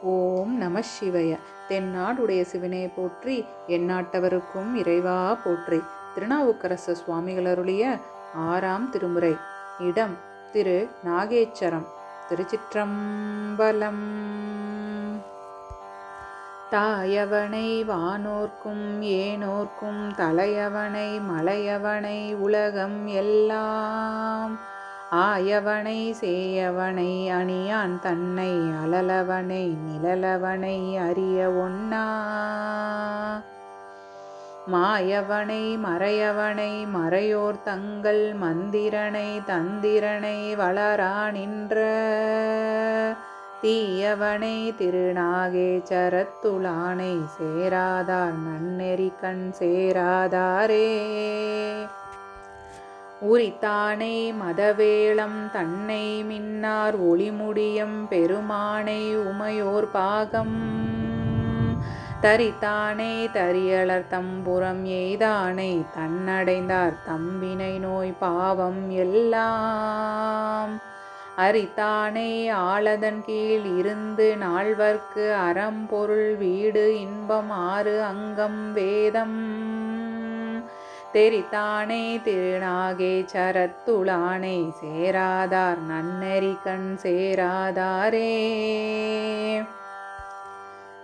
ஓம் நம சிவய. தென்னாடுடைய சிவனே போற்றி, எந்நாட்டவருக்கும் இறைவா போற்றி. திருநாவுக்கரசு சுவாமிகள் அருளிய 6ஆம் திருமுறை. இடம் திரு நாகேச்சரம். திருச்சிற்றம்பலம். தாயவனை வானோர்க்கும் ஏனோர்க்கும் தலையவனை மலையவனை உலகம் எல்லாம் ஆயவனை சேயவனை அணியான் தன்னை அலலவனை நிழலவனை அறிய ஒண்ணா மாயவனை மறையவனை மறையோர் தங்கள் மந்திரனை தந்திரனை வளரா நின்ற தீயவனை திருநாகேச்சரத்துளானை சேராதார் நன்னெறி கண் சேராதாரே. உரித்தானை மதவேளம் தன்னை மின்னார் ஒளிமுடியம் பெருமானை உமையோர் பாகம் தரித்தானை தரியலர் தம்புறம் எய்தானை தன்னடைந்தார் தம்பினை நோய் பாவம் எல்லாம் அரித்தானை ஆளதன் கீழ் இருந்து நால்வர்க்கு அறம்பொருள் வீடு இன்பம் 6 அங்கம் வேதம் தெரித்தானை திருநாகேச்சரத்துளானை சேராதார் நன்னெறி கண் சேராதாரே.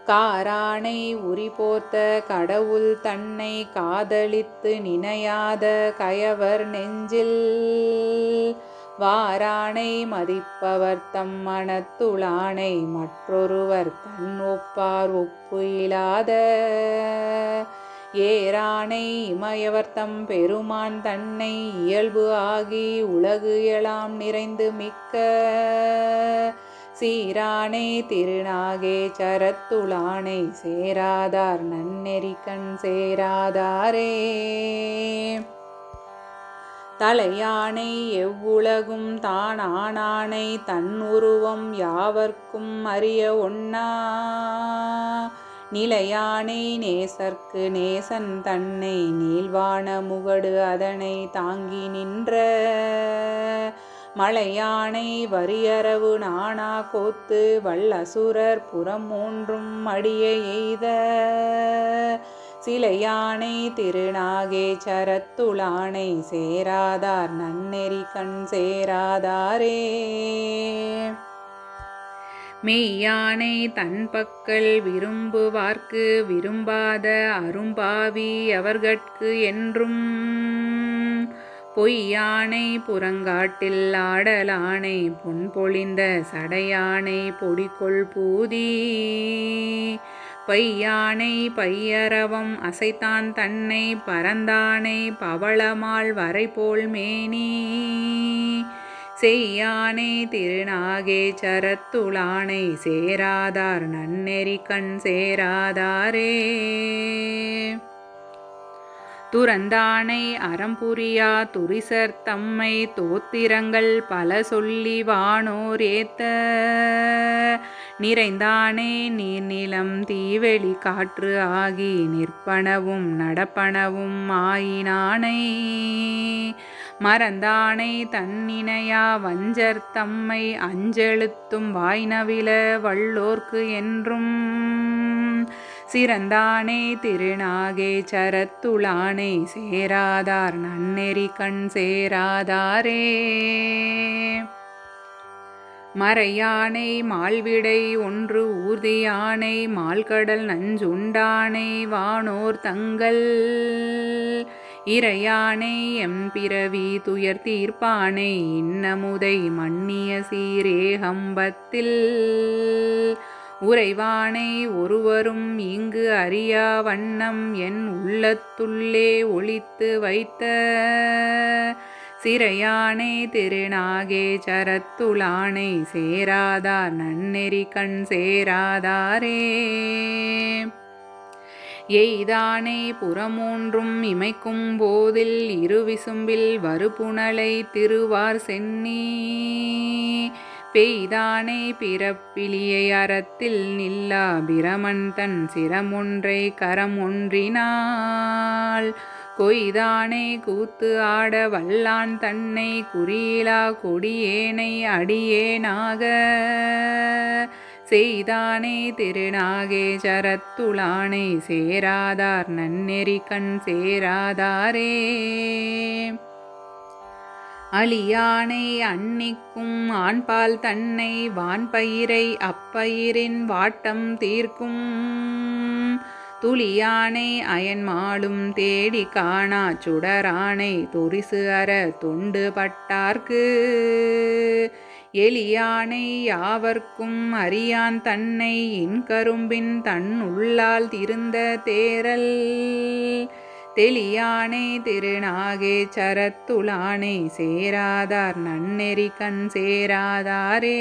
காரானை உரி போர்த்த கடவுள் தன்னை காதலித்து நினையாத கயவர் நெஞ்சில் வாரானை மதிப்பவர் தம் மனத்துளானை மற்றொருவர் தன் ஒப்பார் ஒப்பு இலாத ஏரானை இமயவர்த்தம் பெருமான் தன்னை இயல்பு ஆகி உலகு எலாம் நிறைந்து மிக்க சீரானை திருநாகேச்சரத்துளானை சேராதார் நன்னெறி கண் சேராதாரே. தலையானை எவ்வுலகும் தான் ஆனானை தன் உருவம் யாவர்க்கும் அறிய ஒண்ணா நிலையானை நேசர்க்கு நேசன் தன்னை நீள்வான முகடு அதனை தாங்கி நின்ற மலையானை வரியரவு நாணா கோத்து வல்லசுரர் புறம் 3 அடிய எய்த சிலையானை திருநாகேச்சரத்துளானை சேராதார் நன்னெறி கண் சேராதாரே. மெய்யானை தன் பக்கல் விரும்புவார்க்கு விரும்பாத அரும்பாவி அவர்கட்கு என்றும் பொய்யானை புறங்காட்டில் ஆடலானை பொன் பொழிந்த சடையானை பொடிகொள் பூதி பையானை பையரவம் அசைத்தான் தன்னை பரந்தானை பவளமால் வரைபோல் மேனி செய்யானை திருநாகேச்சரத்துளானை சேராதார் நன்னெறி கண் சேராதாரே. துறந்தானை அறம்புரியா துரிசர் தம்மை தோத்திரங்கள் பல சொல்லி வானோர் ஏத்த நிறைந்தானே நீர்நிலம் தீவெளி காற்று ஆகி நிற்பனவும் நடப்பனவும் ஆயினானை மறந்தானை தன்னினையா வஞ்சர் தம்மை அஞ்செழுத்தும் வாய்நவில வல்லோர்க்கு என்றும் சிறந்தானை திருநாகேச்சரத்துளானை சேராதார் நன்னெறி கண் சேராதாரே. மறையானை மால்விடை ஒன்று ஊர்தியானை மால்கடல் நஞ்சுண்டானை வானோர் தங்கள் இறையானை எம்பிறவி துயர் தீர்ப்பானை இன்னமுதை மன்னிய சீரேகம்பத்தில் உறைவானை ஒருவரும் இங்கு அறியா வண்ணம் என் உள்ளத்துள்ளே ஒளித்து வைத்த சிறையானை திருநாகேச்சரத்துளானை சேராதார் நன்னெறி கண் சேராதாரே. எய்தானை புறமூன்றும் இமைக்கும் போதில் இருவிசும்பில் வருபுணலை திருவார் சென்னி பெய்தானை பிறப்பிலியை அறத்தில் நில்லா பிரமன் தன் சிரமொன்றை கரம் ஒன்றினால் கொய்தானை கூத்து ஆட வல்லான் தன்னை குறியிலா கொடியேனை அடியேனாக செய்தானே திருநாகேச்சரத்துளானை சேராதார் நன்னெறி கண் சேராதாரே. அளியானை அன்னிக்கும் ஆண்பால் தன்னை வான்பயிரை அப்பயிரின் வாட்டம் தீர்க்கும் துளியானை அயன்மாலும் தேடி காணா சுடரானை தொரிசு அற தொண்டு பட்டார்க்கு எளியானை யாவர்க்கும் அறியான் தன்னை இன்கரும்பின் தன் உள்ளால் திருந்த தேரல் தெளியானை திருநாகேச்சரத்துளானை சேராதார் நன்னெறி கண் சேராதாரே.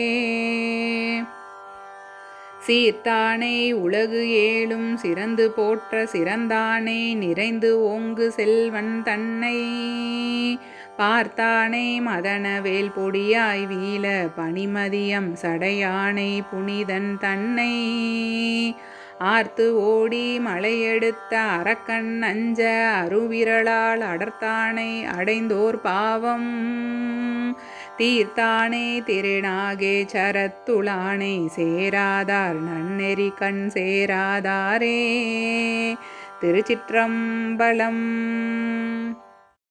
சீர்த்தானை உலகு ஏழும் சிறந்து போற்ற சிறந்தானை நிறைந்து ஓங்கு செல்வன் தன்னை பார்த்தானை மதனவேல் பொடியாய் வீழ பனிமதியம் சடையானை புனிதன் தன்னை ஆர்த்து ஓடி மலையெடுத்த அரக்கன் அஞ்ச அருவிரலால் அடர்த்தானை அடைந்தோர் பாவம் தீர்த்தானை திருநாகேச்சரத்துளானை சேராதார் நன்னெறி கண் சேராதாரே. திருச்சிற்றம்பலம்.